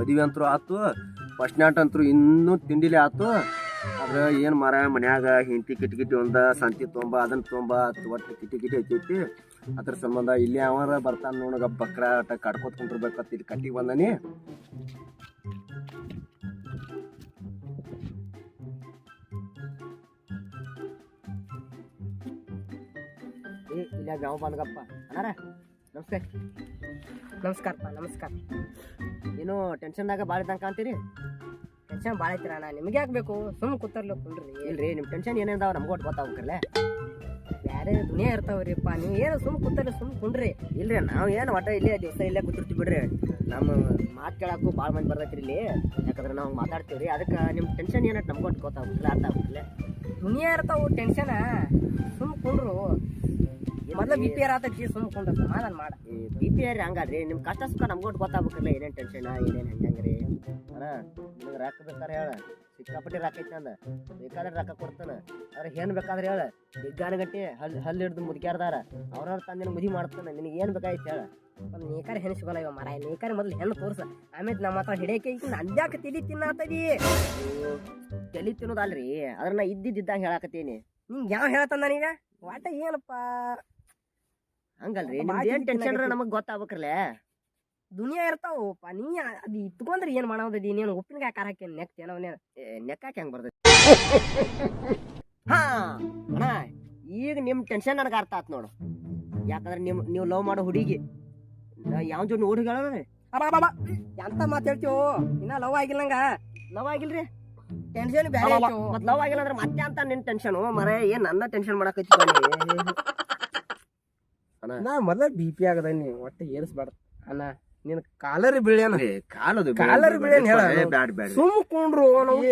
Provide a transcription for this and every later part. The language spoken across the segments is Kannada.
ಮದುವೆ ಅಂತೂ ಆತು, ಫಸ್ಟ್ ನಾಟ್ ಅಂತೂ ಇನ್ನೂ ತಿಂಡಿಲಿ ಆತು. ಆದ್ರೆ ಏನು ಮರ ಮನ್ಯಾಗ ಹೆಂಡತಿ ಕಿಟಕಿಟಿ ಒಂದ ಸಂತಿ ತೊಂಬ ಅದನ್ನ ತೊಂಬ ಒಟ್ಟು ಕಿಟಕಿಟಿ ಐತೈತಿ. ಅದ್ರ ಸಂಬಂಧ ಇಲ್ಲಿ ಅವರ ಬರ್ತಾನ ನೋಡಗ ಬಕ್ರ ಆಟ ಕಡ್ಕೋತ ಕುಂಡಿರ್ಬೇಕಂತ ಇಲ್ಲಿ ಕಟ್ಟಿಗೆ ಬಂದನಿ. ಇಲ್ಲ ಯಾವ ಬಂದಗಪ್ಪ ಅನಾರ ನಮಸ್ತೆ. ನಮಸ್ಕಾರಪ್ಪ ನಮಸ್ಕಾರ. ಏನು ಟೆನ್ಷನ್ದಾಗ ಭಾಳ ಇದ್ದಂಗೆ ಕಾಣ್ತೀರಿ? ಟೆನ್ಷನ್ ಭಾಳ ಐತಿರ ಅಣ್ಣ, ನಿಮ್ಗೆ ಯಾಕೆ ಬೇಕು? ಸುಮ್ಮನೆ ಕೂತರ್ಲಿ ಕುಂಡ್ರಿ. ಇಲ್ರಿ ನಿಮ್ಮ ಟೆನ್ಷನ್ ಏನೇದಾವ ನಮ್ಗೆ ಒಟ್ಟು ಗೊತ್ತಾಗ್ಬೇಕಲ್ಲ. ಬೇರೆ ದುನಿಯಾ ಇರ್ತಾವ್ರಿಪ್ಪ, ನೀವು ಏನು ಸುಮ್ಮನೆ ಕೂತರ್ಲಿ ಸುಮ್ಮನೆ ಕುಂಡ್ರಿ. ಇಲ್ರಿ ನಾವು ಏನು ಒಟ್ಟ ಇಲ್ಲೇ ದಿವಸ ಇಲ್ಲೇ ಕೂತಿರ್ತೀವಿ ಬಿಡ್ರಿ. ನಮ್ಮ ಮಾತು ಕೇಳಕ್ಕೂ ಭಾಳ ಮಂದಿ ಬರ್ತೈತ್ರಿ ಇಲ್ಲಿ, ಯಾಕಂದ್ರೆ ನಾವು ಮಾತಾಡ್ತೀವಿ ರೀ. ಅದಕ್ಕೆ ನಿಮ್ಮ ಟೆನ್ಷನ್ ಏನಟ್ಟು ನಮ್ಗೆ ಒಟ್ಟು ಗೊತ್ತಾಗ್ಬೇಕಲ್ಲ, ಅರ್ಥ ಆಗ್ಬೇಕಲ್ಲ. ದುನಿಯಾ ಇರ್ತಾವು ಟೆನ್ಷನ, ಸುಮ್ಮನೆ ಕುಂಡ್ರು. ಮೊದಲ ಬಿ ಪಿ ಆರ್ ಆತೈತಿ, ಸುಮ್ಮನೆ ಕುಂಡ್ರ ಸಮಾಧಾನ ಮಾಡ. ಬಿ ಪಿ ಆರ್ ಹಂಗಾದ್ರಿ ನಿಮ್ಮ ಕಷ್ಟ ಸುಖ ನಮ್ಗೆ ಒಟ್ಟು ಗೊತ್ತಾಗ್ಬೇಕಲ್ಲ. ಏನೇನು ಟೆನ್ಷನ್ ಏನೇನು ಹೆಂಗ್ರಿ ಅಣ್ಣ. ನಿಮ್ಗೆ ರೊಕ್ಕ ಬೇಕಾದ್ರೆ ಹೇಳ, ಸಿಕ್ಕಾಪಟ್ಟಿ ರೊಕ್ಕ ಐತೆ ಅಂದ ಬೇಕಾದ್ರೆ ರೊಕ್ಕ ಕೊಡ್ತಾನೆ. ಆದ್ರೆ ಏನು ಬೇಕಾದ್ರೆ ಹೇಳ, ಬಿಗ್ಗಾನ ಗಂಟೆ ಹಲ್ಲು ಹಿಡ್ದು ಮುದುಕ್ಯಾರ್ದಾರ ಅವ್ರವ್ರ ತಂದಿನ ಮುದಿ ಮಾಡ್ತಾನೆ. ನಿನಗೆ ಏನು ಬೇಕಾಯ್ತು ಹೇಳ. ಒಂದು ನೇಕಾರ ಹೆಣ್ಣು ಸಿಗೋಲ್ಲ ಇವ ಮರ. ನೇಕಾರ ಮೊದಲು ಹೆಣ್ಣು ತೋರ್ಸ, ಆಮೇಲೆ ನಮ್ಮ ಹತ್ರ ಹಿಡಿಯಕ್ಕೆ ಅದ್ಯಾಕೆ ತಿಳಿ ತಿನ್ನತದಿ. ತಲೆ ತಿನ್ನೋದಲ್ರಿ, ಅದ್ರ ನಾ ಇದ್ದಿದ್ದಂಗೆ ಹೇಳಾಕತ್ತೀನಿ. ನಿಂಗೆ ಯಾವ ಹೇಳ್ತಾನ ನನಗ ವಾಟ ಏನಪ್ಪ ಹಂಗಲ್ರಿ. ನಿಮ್ದು ಏನು ಟೆನ್ಷನ್ ನಮಗೆ ಗೊತ್ತಾಗ್ಬೇಕ್ರಲ್ಲ. ದುನಿಯಾ ಇರ್ತಾವಪ್ಪ, ನೀ ಅದು ಇಟ್ಕೊಂಡ್ರೆ ಏನು ಮಾಡೋದದಿ? ನೀನು ಉಪ್ಪಿನಕಾಯಿ ಖಾರ ಹಾಕಿ ನೆಕ್ತೇನೋ ನೆಕ್ಕಾಕ ಹೆಂಗೆ ಬರ್ತೈತಿ? ಹಾ ಅಣ್ಣ, ಈಗ ನಿಮ್ಮ ಟೆನ್ಷನ್ ನನಗೆ ಅರ್ಥ ಆತ್ ನೋಡು. ಯಾಕಂದ್ರೆ ನೀವು ಲವ್ ಮಾಡೋ ಹುಡುಗಿ ಯಾವ ಜೋಡಿ ಹುಡುಗಿ ಹೇಳೋದ್ರಿ? ಅಬ್ಬಾ ಎಂತ ಮಾತು ಹೇಳ್ತೀವೋ, ಇನ್ನ ಲವ್ ಆಗಿಲ್ಲಂಗ. ಲವ್ ಆಗಿಲ್ರಿ, ಟೆನ್ಷನ್ ಬೇರೆ. ಮತ್ ಲವ್ ಆಗಿಲ್ಲ ಅಂದ್ರೆ ಮತ್ತೆ ಅಂತ ನಿನ್ ಟೆನ್ಷನ್ ಮರ. ಏನ್ ನನ್ನ ಟೆನ್ಷನ್ ಮಾಡಕತ್ತಿ ಅಣ್ಣ? ನಾ ಮೊದಲ ಬಿ ಪಿ ಆಗದನಿ, ಒಟ್ಟು ಏರಿಸ್ಬಾರ್ದು ಅಣ್ಣ. ನಿನ್ ಕಾಲರ್ ಬೀಳ್ಯಾನ, ಕಾಲರ್ ಬೀಳ್ಯಾನ ಹೇಳ. ಸುಮ್ ಕುಂಡ್ರು ನಾವು.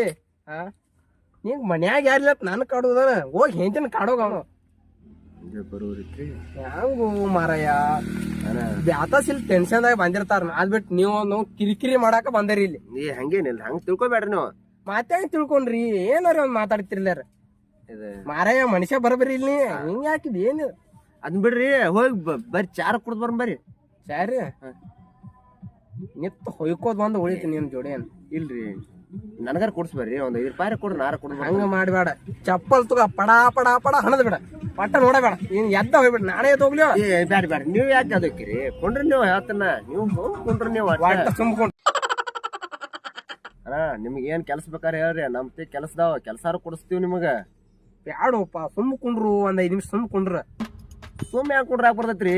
ನೀನ್ ಮನ್ಯಾಗ ಯಾರಿಲ್ಲ ನನ್ ಕಾಡೋದನ, ಹೋಗಿ ಹೆಂತಿನ ಕಾಡೋಗ ಅವನು. ಹಂಗು ಮಾರಯ್ಯ, ಬ್ಯಾತಸಿಲ್ ಟೆನ್ಷನ್ದಾಗ ಬಂದಿರ್ತಾರ. ಅದ್ ಬಿಟ್ಟು ನೀವು ಕಿರಿಕಿರಿ ಮಾಡಾಕ ಬಂದರಿ ಇಲ್ಲಿ. ಹಂಗೇನಿಲ್ಲ, ಹಂಗ ತಿಳ್ಕೊಬೇಡ್ರಿ ನೀವು. ಮತ್ತೆ ತಿಳ್ಕೊಂಡ್ರಿ ಏನಾರ ಒಂದ್ ಮಾತಾಡ್ತಿರ್ಲಾರ ಮಾರಯ್ಯ. ಮನುಷ್ಯ ಬರಬರಿ ಇಲ್ಲಿ ಹಿಂಗ ಹಾಕಿದ್ ಏನು ಅದ್ ಬಿಡ್ರಿ. ಹೋಗಿ ಬರ್ರಿ ಚಾರ ಕುಡ್ದು ಬರ್ರಿ. ಬರ್ರಿ ಸರಿ ನಿತ್ ಹೊಯ್ಕೋದ್ ಬಂದು ಉಳಿತು ನಿನ್ ಜೋಡಿ ಏನ್ ಇಲ್ರಿ? ನನಗಾರ ಕೊಡ್ಸ್ಬರ್ರಿ, ಒಂದ್ 5 ರೂಪಾಯಿ ಕೊಡ್ರಿ, ನಾರ ಕೊಡ್ರಿ. ಹಂಗ ಮಾಡ್ಬೇಡ. ಚಪ್ಪಲ್ ತಗ ಪಡಾ ಪಡಾ ಪಡ ಹಣದ್ ಬಿಡ, ಪಟ್ಟ ನೋಡಬೇಡ. ನೀನ್ ಎದ್ದ ಹೋಗ್ಬಿಡ, ನಾನೇ ಎದ್ದೋಗ್ಲಿ. ಬ್ಯಾಡ ಬ್ಯಾಡ, ನೀವ್ ಯಾಕೆ ಅದಕ್ಕಿರಿ? ಕೊಂಡ್ರಿ ನೀವು ಹೇಳ್ತಾನ, ನೀವು ಕೊಂಡ್ರಿ. ನೀವು ಸುಮ್ಕೊಂಡ್ ಅಣ್ಣ, ನಿಮ್ಗೆ ಏನ್ ಕೆಲ್ಸ ಬೇಕಾರೆ ಹೇಳ್ರಿ, ನಮ್ ಕೆಲ್ಸದಾವ ಕೆಲ್ಸಾರ ಕೊಡಿಸ್ತೀವಿ ನಿಮಗ. ಬ್ಯಾಡಪ್ಪ, ಸುಮ್ ಕುಂಡ್ರು. ಒಂದ್ 5 ನಿಮಿಷ ಸುಮ್ ಕುಂಡ್ರ. ಸುಮ್ ಯಾಕೆ ಕುಡ್ರಾಕ್ ಬರ್ತೈತ್ರಿ?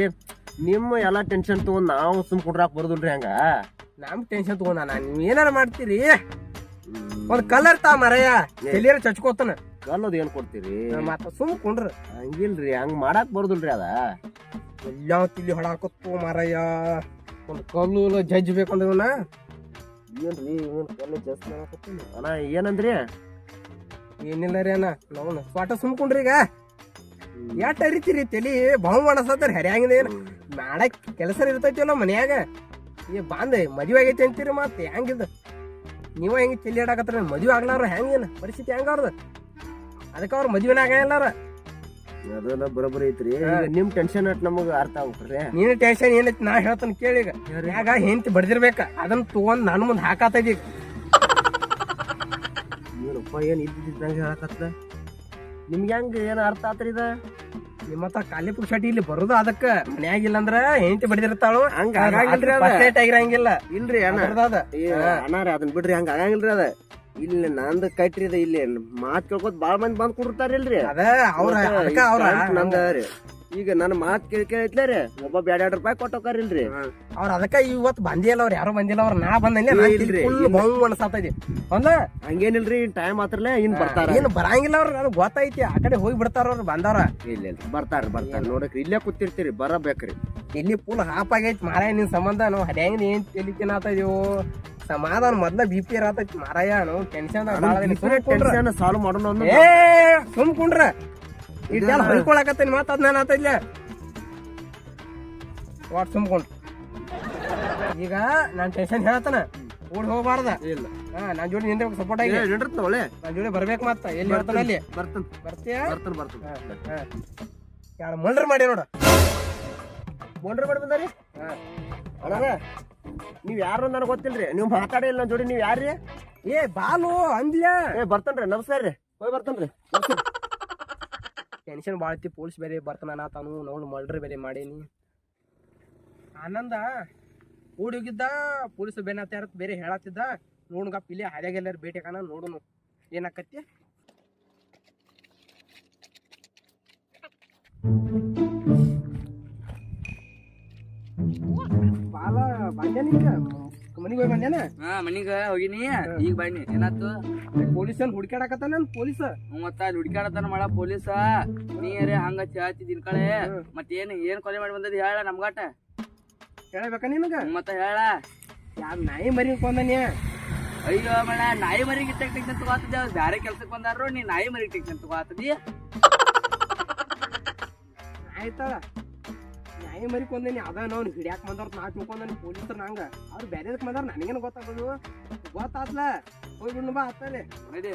ನಿಮ್ಮ ಎಲ್ಲಾ ಟೆನ್ಷನ್ ತಗೊಂಡ್ ನಾವು ಸುಮ್ ಕುಡ್ರಾಕ್ ಬರೋದಿಲ್ರಿ. ಹಂಗ ನಮ್ ಟೆನ್ಷನ್ ತಗೊಂಡ ನೀವ್ ಏನಾರ ಮಾಡ್ತೀರಿ. ಒಂದ್ ಕಲರ್ ತಾ ಮರಯ್ಯ, ಎಲ್ಲಿಯಾರ ಚಚ್ಕೋತಾನ. ಕಲ್ಲೋದ್ ಏನ್ ಕೊಡ್ತೀರಿ? ಮತ್ತ ಸುಮ್ ಕುಂಡ್ರ. ಹಂಗಿಲ್ರಿ, ಹಂಗ್ ಮಾಡಾಕ್ ಬರೋದಿಲ್ರಿ. ಅದ ಎಲ್ಲ ತಿಳಿ ಹೊಡಾಕತ್ತು ಮರಯ್ಯ. ಒಂದ್ ಕಲ್ಲು ಜಜ್ಜ್ ಬೇಕಂದ್ರವನ ಏನ್ರಿ ಕಲ್ಲು ಜಾಸ್ತಿ ಮಾಡಾಕತ್ತೀನಿ ಅಣ್ಣ. ಏನಂದ್ರಿ? ಏನಿಲ್ಲ ರೀ ಅಣ್ಣ, ನಾವು ಸ್ವಾಟ ಸುಮ್ಕೊಂಡ್ರಿ. ಈಗ ಯಾಟ್ ಅರಿತೀರಿ ತಲಿ ಬಹು ಮಾಡಸತ್ತಾರ ಹರ್ಯಾಂಗಿದೆ. ಏನು ಮಾಡಕ್ ಕೆಲಸ ಇರ್ತೈತಿವಲ್ಲ ಮನ್ಯಾಗ. ಈ ಬಾಂದ ಮದ್ವೆ ಆಗೈತಿ ಅಂತೀರಿ, ಮತ್ತೆ ಹೆಂಗಿದ ನೀವ ಹೆಂಗ ತಲಿ ಆಡಾಕತ್ತಾರ? ಮದ್ವೆ ಆಗ್ಲಾರ ಹೆಂಗೇನ ಪರಿಸ್ಥಿತಿ ಹೆಂಗ ಅವ್ರದ? ಅದಕ್ಕೆ ಅವ್ರ ಮದ್ವೆನ ಆಗಲ್ಲ. ಅದೆಲ್ಲ ಬರೋಬ್ಬರಿ ಐತ್ರಿ. ನಿಮ್ ಟೆನ್ಷನ್ ನಮಗ ಅರ್ಥ ಆಗ್ಬೇಕ್ರಿ. ನೀನ್ ಟೆನ್ಷನ್ ಏನೈತಿ ನಾ ಹೇಳ್ತಾನ ಕೇಳಿ. ಈಗ ಯಾಗ ಹೆಂತಿ ಬಡ್ದಿರ್ಬೇಕ, ಅದನ್ನ ತಗೊಂಡ್ ನನ್ ಮುಂದ್ ಹಾಕಾತ ಈಗ. ಏನಪ್ಪ ಏನ್ ಇದ್ದಿದ್ದಂಗ ಹೇಳಕತ್ತ? ನಿಮ್ಗೆ ಹೆಂಗ ಏನ್ ಅರ್ಥ ಆತ್ರಿ? ಇದ ನಿಮ್ಮತ್ತ ಖಾಲಿ ಪುಕ್ಷಟಿ ಇಲ್ಲಿ ಬರುದು ಅದಕ್ಕ. ಮನ್ಯಾಗಿಲ್ಲ ಅಂದ್ರ ಹೆಂತಿ ಬಡ್ದಿರ್ತಾಳು. ಹಂಗ ಆಗಂಗಿಲ್ಲ. ಇಲ್ರಿ ಅಣ್ಣಾರ, ಅದನ್ ಬಿಡ್ರಿ. ಹಂಗ ಆಗಂಗಿಲ್ರಿ. ಅದ ಇಲ್ಲಿ ನಂದು ಕಟ್ರಿ ಅದ. ಇಲ್ಲಿ ಮಾತ್ ಕೇಳ್ಕೊತ ಬಾಳ ಮಂದಿ ಬಂದ್ ಕುಡಿರ್ತಾರಿಲ್ರಿ. ಅದ ಅವ್ರ ನಂದ್ರಿ. ಈಗ ನನ್ನ ಮಾತ್ ಕೇಳ್ತ್ಲಾರಿ ಒಬ್ಬ 2 ರೂಪಾಯಿ ಕೊಟ್ಟೋಕಾರಿಲ್ರಿ. ಅವ್ರ ಅದಕ್ಕ ಇವತ್ತು ಬಂದಿಲ್ಲ. ಅವ್ರ ಯಾರು ಬಂದಿಲ್ಲ. ಅವ್ರ ನಾ ಬಂದಿಲ್ಲ. ಬಹು ಅನ್ಸಾತೈತಿ. ಒಂದ ಹಂಗೇನಿಲ್ರಿ, ಟೈಮ್ ಮಾತ್ರಲೇ ಇನ್ ಬರ್ತಾರ. ಏನ್ ಬರಂಗಿಲ್ಲ ಅವ್ರ, ನನಗ್ ಗೊತ್ತೈತಿ. ಆ ಕಡೆ ಹೋಗಿ ಬಿಡ್ತಾರ ಅವ್ರು ಬಂದವ್ರ. ಇಲ್ಲ ಬರ್ತಾರ ನೋಡಕ್ರಿ. ಇಲ್ಲೇ ಕೂತಿರ್ತೀರಿ, ಬರಬೇಕ್ರಿ. ಇಲ್ಲಿ ಫುಲ್ ಹಾಪ್ ಆಗೈತಿ ಮಾರಾಯ ನಿನ್ ಸಂಬಂಧ. ನಾವು ಹರ್ಯಾಂಗ ಏನ್ ತಲಿ ತಿನ್ನತೈದಿವು. ಸಮಾಧಾನ ಮೊದ್ಲ ಬಿ ಪಿ ಆತೈತಿ ಮಾರಾಯ. ನಾವು ಟೆನ್ಷನ್ ಸಾಲ್ವ್ ಮಾಡೋಣ. ಸುಮ್ ಕುಂಡ್ರ ಇದೆಲ್ಲ ಹೊಯ್ಕೊಳಕತ್ತೇನಿ. ಮಾತಾದ್ ನಾನು ಆತೈಲ್ಲ ವಾಟ್ ಸುಮ್ಕೊಂಡ್. ಈಗ ನಾನ್ ಟೆನ್ಷನ್ ಹೇಳತ್ತಾನ ಓಡಿ ಹೋಗ್ಬಾರ್ದ. ಇಲ್ಲ ನಾನ್ ಜೋಡಿ ನಿಂದ ಸಪೋರ್ಟ್ ಆಗಿ ನಾನ್ ಜೋಡಿ ಬರ್ಬೇಕು. ಮತ್ತ ಎಲ್ಲಿ ಹೇಳ್ತಾನ ಅಲ್ಲಿ ಬರ್ತೀಯ? ಯಾರು ಮಲ್ಡ್ರ್ ಮಾಡಿ ನೋಡ. ಮಲ್ಡ್ರ್ ಮಾಡಿ ಬಂದಾರಿ. ನೀವ್ ಯಾರು ನನಗೆ ಗೊತ್ತಿಲ್ರಿ ನೀವು ಮಾತಾಡಿಲ್ಲ ನನ್ನ ಜೋಡಿ ನೀವ್ ಯಾರ್ರಿ ಏ ಬಾಲು ಅಂದ್ಯ ಬರ್ತೇನ್ರಿ ನಮಸ್ಕಾರ ರೀ ಹೋಗಿ ಬರ್ತೇನ್ರಿ ಟೆನ್ಷನ್ ಭಾಳ ಐತಿ ಪೊಲೀಸ್ ಬೇರೆ ಬರ್ತಾನ ತಾನು ನೋಡು ಮರ್ಡರ್ ಬೇರೆ ಮಾಡೇನಿ ಆನಂದ ಓಡಿ ಹೋಗಿದ್ದ ಪೊಲೀಸ್ ಬೇನಾತ ಬೇರೆ ಹೇಳತ್ತಿದ್ದ ನೋಡ್ಗಪ್ಪ ಇಲ್ಲೇ ಹಾದ್ಯಾಗೆಲ್ಲರೂ ಭೇಟಿ ಕಾಣ ನೋಡುನು ಏನಾಕತ್ತಿ ಬಾಲ ಬಂದ್ಯಾನ ಈಗ ಮನಿಗೆ ಹೋಗಿ ಬಂದ್ಯಾನ ಮನಿಗ ಹೋಗಿನಿ ಈಗ ಬನ್ನಿ ಏನಾತು ಪೊಲೀಸ್ ಏನ್ ಹುಡ್ಕ್ಯಾಡಕತ್ತಾನ ಪೊಲೀಸ್ ಮತ್ತ ಅಲ್ಲಿ ಹುಡುಕಾಡತಾನ ಮಾಡ ಪೊಲೀಸ ನೀರೇ ಹಂಗ ಚಾತಿದಿನ್ ಕಳೆ ಮತ್ತೇನ್ ಏನ್ ಕೊಲೆ ಮಾಡಿ ಬಂದದ ಹೇಳ ನಮ್ಗಾಟ ಹೇಳಬೇಕ ನಿನಗ ಮತ್ತ ಹೇಳ ಯಾರ್ ನಾಯಿ ಮರಿ ಕೊಂದನಿ ಅಯ್ಯೋ ಮಳ ನಾಯಿ ಮರಿಗೆ ಟೆನ್ಷನ್ ತಗೋತದ ಬ್ಯಾರೆ ಕೆಲ್ಸಕ್ ಬಂದಾರು ನೀ ನಾಯಿ ಮರಿಗೆ ಟೆನ್ಷನ್ ತಗೋತದಿ ಆಯ್ತಳ ನಾಯಿ ಮರಿ ಕೊಂದನಿ ಅದ ನಾವು ಹಿಡಿಯಾಕ ಬಂದವ್ರ ನಾ ತಿಳ್ಕೊಂಡನಿ ಪೊಲೀಸರು ನಂಗ ಅವ್ರು ಬೇರೆದಕ್ ಬಂದಾರ ನನಗೇನು ಗೊತ್ತಾಗೋದು ಗೊತ್ತಾತ್ಲ ಹೋಗಿ ಬಿಡ್ನು ಬಾ ಹತ್ತಲೆ ನಡಿ